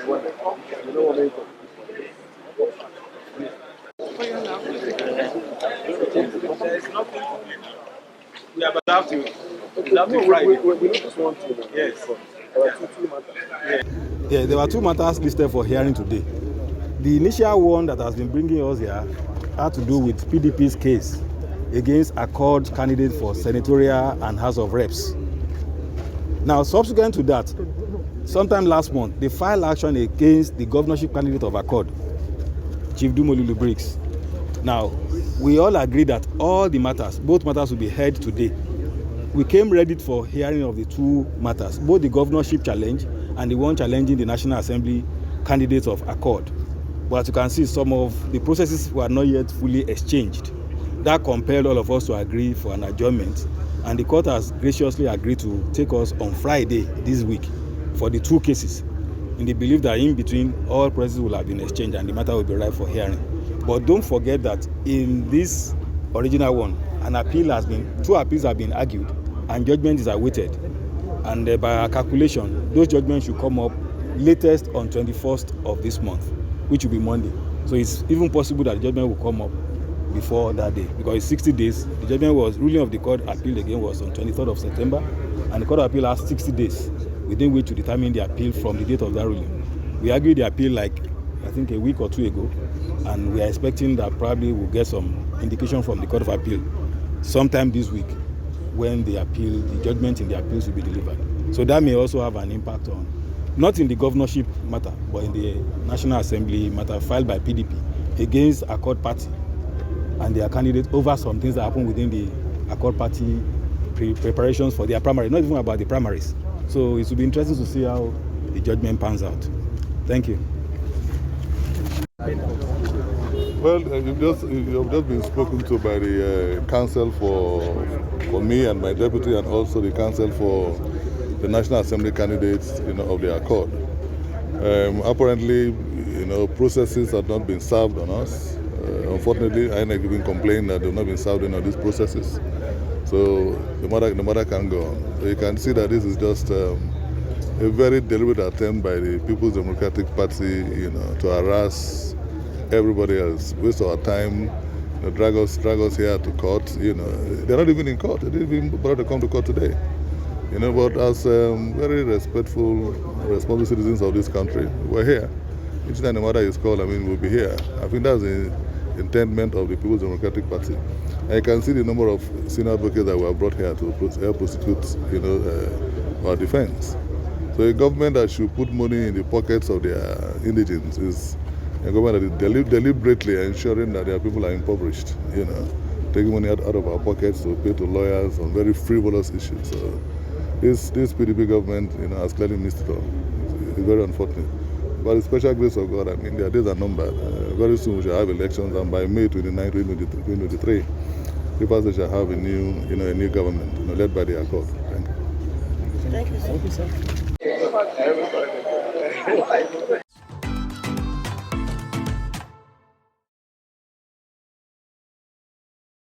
Yeah, but have to. We just want to. Yes. Yeah, there were two matters listed for hearing today. The initial one that has been bringing us here had to do with PDP's case against Accord candidate for senatorial and House of Reps. Now, subsequent to that, sometime last month, they filed action against the governorship candidate of Accord, Chief Dumo Lulu Briggs. Now, we all agree that all the matters, both matters will be heard today. We came ready for hearing of the two matters, both the governorship challenge and the one challenging the National Assembly candidates of Accord. But as you can see, some of the processes were not yet fully exchanged. That compelled all of us to agree for an adjournment, and the court has graciously agreed to take us on Friday this week for the two cases, in the belief that in between all processes will have been exchanged and the matter will be ripe for hearing. But don't forget that in this original one, two appeals have been argued and judgment is awaited. And by our calculation, those judgments should come up latest on 21st of this month, which will be Monday. So it's even possible that the judgment will come up before that day, because it's 60 days. The judgment ruling of the court appeal again was on 23rd of September, and the court of appeal has 60 days within which to determine the appeal from the date of that ruling. We argued the appeal I think a week or two ago, and we are expecting that probably we'll get some indication from the court of appeal sometime this week when the judgment in the appeals will be delivered. So that may also have an impact on, not in the governorship matter, but in the National Assembly matter filed by PDP against Accord Party and their candidates over some things that happen within the Accord Party preparations for their primary, not even about the primaries. So it will be interesting to see how the judgment pans out. Thank you. Well, you've just been spoken to by the counsel for me and my deputy, and also the counsel for the National Assembly candidates, of the Accord. Apparently, processes have not been served on us. Unfortunately, I have even complained that they've not been served on these processes. So the matter can go on. So you can see that this is just a very deliberate attempt by the People's Democratic Party, to harass everybody else, waste our time, drag us here to court. They're not even in court. They didn't even bother to come to court today. But as very respectful, responsible citizens of this country, we're here. Each time the matter is called, we'll be here. I think that's the intendment of the People's Democratic Party. And you can see the number of senior advocates that were brought here to help prosecute, our defense. So a government that should put money in the pockets of their indigents is a government that is deliberately ensuring that their people are impoverished, taking money out of our pockets to pay to lawyers on very frivolous issues. So this PDP government, has clearly missed it all. It's very unfortunate. By the special grace of God, their days are numbered. Very soon we shall have elections, and by May 29, 2023, people shall have a new government, led by the Accord. Thank you. Thank you, sir.